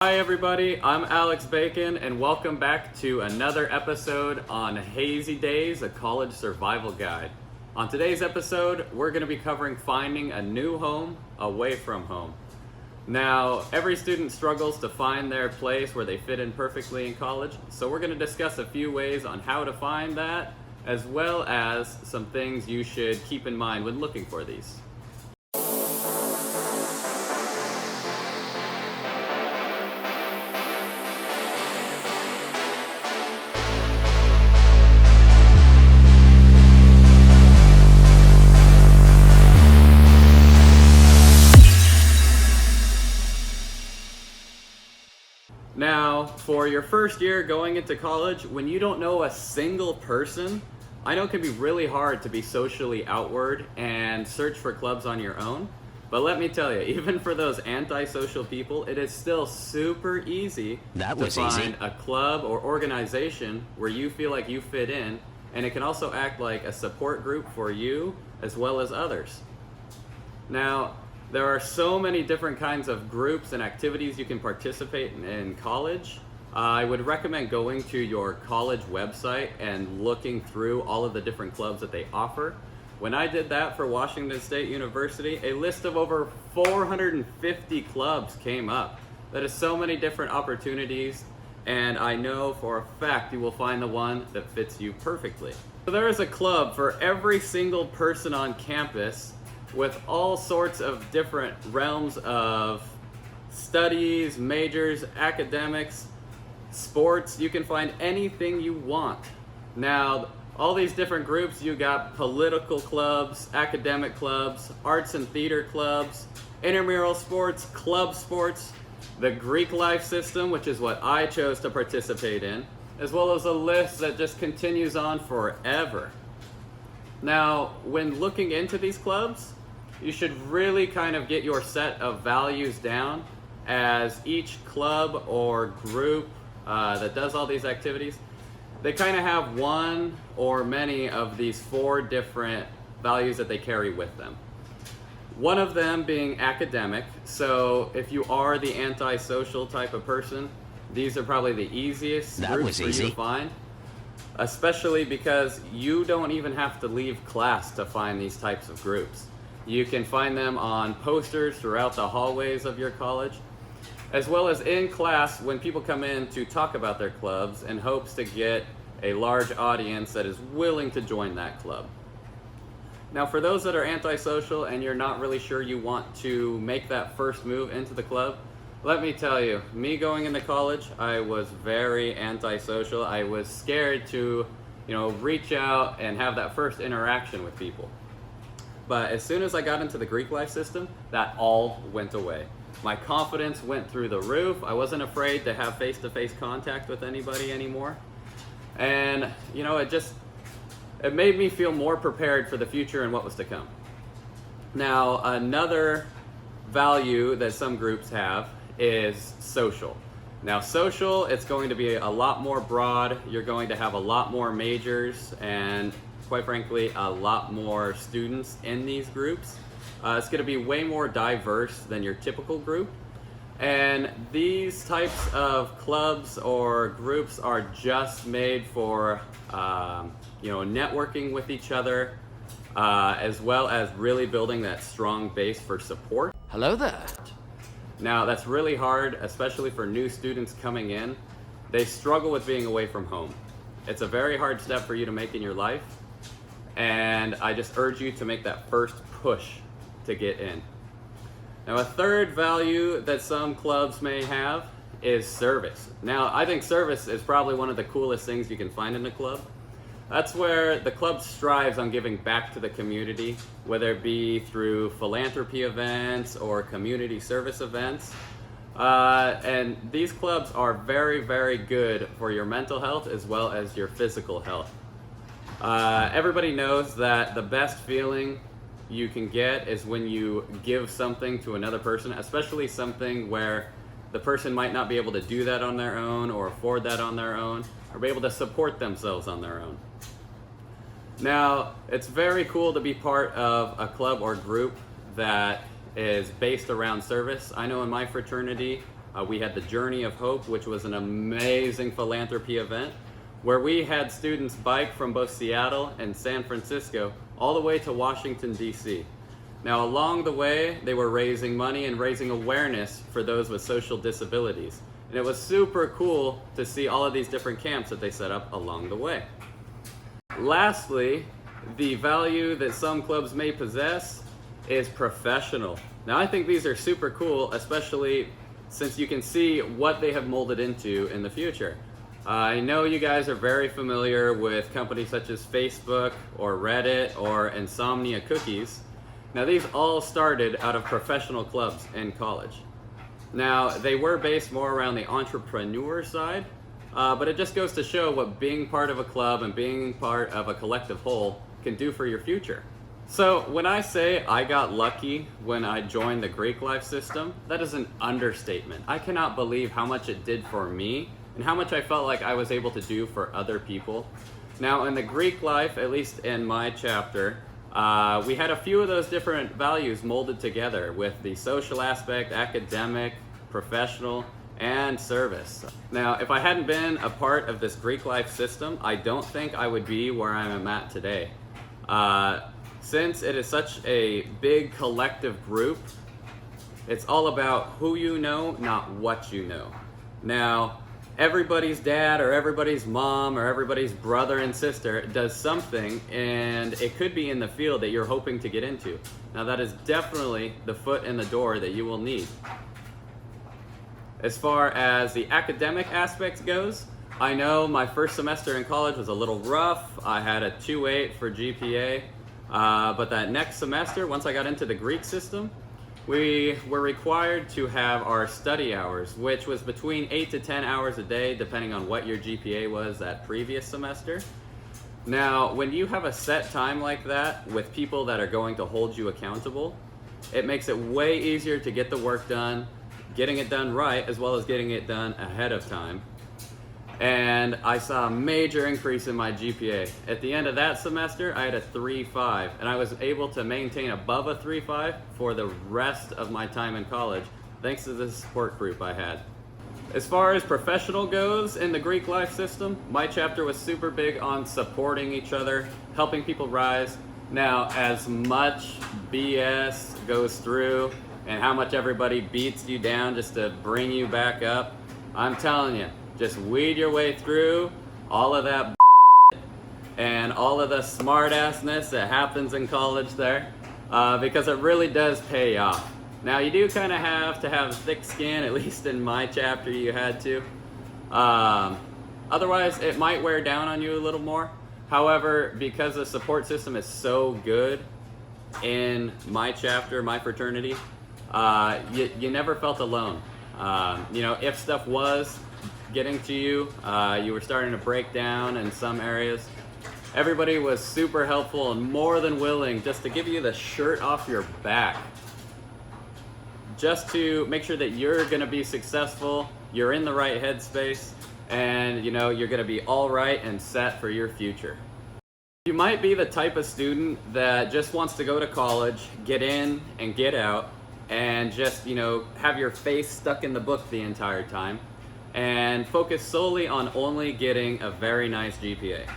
Hi everybody, I'm Alex Bacon and welcome back to another episode on Hazy Days, a college survival guide. On today's episode, we're going to be covering finding a new home away from home. Now, every student struggles to find their place where they fit in perfectly in college, so we're going to discuss a few ways on how to find that, as well as some things you should keep in mind when looking for these. Now, for your first year going into college, when you don't know a single person, I know it can be really hard to be socially outward and search for clubs on your own. But let me tell you, even for those antisocial people, it is still super easy to find a club or organization where you feel like you fit in, and it can also act like a support group for you as well as others. Now, there are so many different kinds of groups and activities you can participate in college. I would recommend going to your college website and looking through all of the different clubs that they offer. When I did that for Washington State University, a list of over 450 clubs came up. That is so many different opportunities, and I know for a fact you will find the one that fits you perfectly. So there is a club for every single person on campus, with all sorts of different realms of studies, majors, academics, sports. You can find anything you want. Now, all these different groups, you got political clubs, academic clubs, arts and theater clubs, intramural sports, club sports, the Greek life system, which is what I chose to participate in, as well as a list that just continues on forever. Now, when looking into these clubs, you should really kind of get your set of values down, as each club or group that does all these activities, they kind of have one or many of these four different values that they carry with them. One of them being academic. So if you are the antisocial type of person, these are probably the easiest groups for you to find, especially because you don't even have to leave class to find these types of groups. You can find them on posters throughout the hallways of your college, as well as in class when people come in to talk about their clubs in hopes to get a large audience that is willing to join that club. Now, for those that are antisocial and you're not really sure you want to make that first move into the club, let me tell you, me going into college, I was very antisocial. I was scared to, reach out and have that first interaction with people. But as soon as I got into the Greek life system, that all went away. My confidence went through the roof. I wasn't afraid to have face-to-face contact with anybody anymore. And, it made me feel more prepared for the future and what was to come. Now, another value that some groups have is social. Now, social, it's going to be a lot more broad. You're going to have a lot more majors and, quite frankly, a lot more students in these groups. It's going to be way more diverse than your typical group. And these types of clubs or groups are just made for, networking with each other, as well as really building that strong base for support. Hello there. Now, that's really hard, especially for new students coming in. They struggle with being away from home. It's a very hard step for you to make in your life. And I just urge you to make that first push to get in. Now, a third value that some clubs may have is service. Now, I think service is probably one of the coolest things you can find in a club. That's where the club strives on giving back to the community, whether it be through philanthropy events or community service events. And these clubs are very, very good for your mental health as well as your physical health. Everybody knows that the best feeling you can get is when you give something to another person, especially something where the person might not be able to do that on their own or afford that on their own, or be able to support themselves on their own. Now, it's very cool to be part of a club or group that is based around service. I know in my fraternity, We had the Journey of Hope, which was an amazing philanthropy event where we had students bike from both Seattle and San Francisco all the way to Washington, D.C. Now, along the way, they were raising money and raising awareness for those with social disabilities. And it was super cool to see all of these different camps that they set up along the way. Lastly, the value that some clubs may possess is professional. Now, I think these are super cool, especially since you can see what they have molded into in the future. I know you guys are very familiar with companies such as Facebook or Reddit or Insomnia Cookies. Now, these all started out of professional clubs in college. Now, they were based more around the entrepreneur side, but it just goes to show what being part of a club and being part of a collective whole can do for your future. So when I say I got lucky when I joined the Greek life system, that is an understatement. I cannot believe how much it did for me and how much I felt like I was able to do for other people. Now, in the Greek life, at least in my chapter, we had a few of those different values molded together with the social aspect, academic, professional, and service. Now, if I hadn't been a part of this Greek life system, I don't think I would be where I am at today. Since it is such a big collective group, it's all about who you know, not what you know. Now, everybody's dad or everybody's mom or everybody's brother and sister does something, and it could be in the field that you're hoping to get into. Now, that is definitely the foot in the door that you will need. As far as the academic aspect goes, I know my first semester in college was a little rough. I had a 2.8 for GPA, but that next semester, once I got into the Greek system, we were required to have our study hours, which was between 8 to 10 hours a day, depending on what your GPA was that previous semester. Now, when you have a set time like that with people that are going to hold you accountable, it makes it way easier to get the work done, getting it done right, as well as getting it done ahead of time. And I saw a major increase in my GPA. At the end of that semester, I had a 3.5, and I was able to maintain above a 3.5 for the rest of my time in college, thanks to the support group I had. As far as professional goes in the Greek life system, my chapter was super big on supporting each other, helping people rise. Now, as much BS goes through and how much everybody beats you down just to bring you back up, I'm telling you, just weed your way through all of that and all of the smart-assness that happens in college there, because it really does pay off. Now, you do kind of have to have thick skin, at least in my chapter you had to. Otherwise, it might wear down on you a little more. However, because the support system is so good in my chapter, my fraternity, you never felt alone. If stuff was getting to you, you were starting to break down in some areas, everybody was super helpful and more than willing just to give you the shirt off your back, just to make sure that you're going to be successful, you're in the right headspace, and you're going to be all right and set for your future. You might be the type of student that just wants to go to college, get in and get out, and just have your face stuck in the book the entire time, and focus solely on only getting a very nice GPA.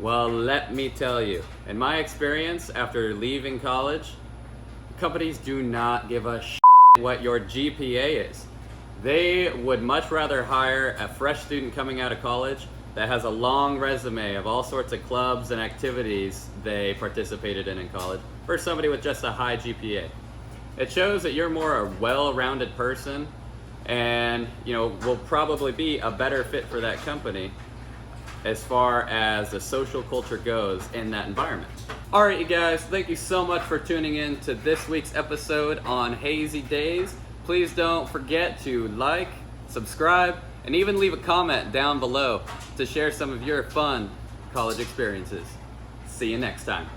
Well, let me tell you, in my experience after leaving college, companies do not give a shit what your GPA is. They would much rather hire a fresh student coming out of college that has a long resume of all sorts of clubs and activities they participated in college versus somebody with just a high GPA. It shows that you're more a well-rounded person and will probably be a better fit for that company as far as the social culture goes in that environment. Alright, you guys, thank you so much for tuning in to this week's episode on Hazy Days. Please don't forget to like, subscribe, and even leave a comment down below to share some of your fun college experiences. See you next time.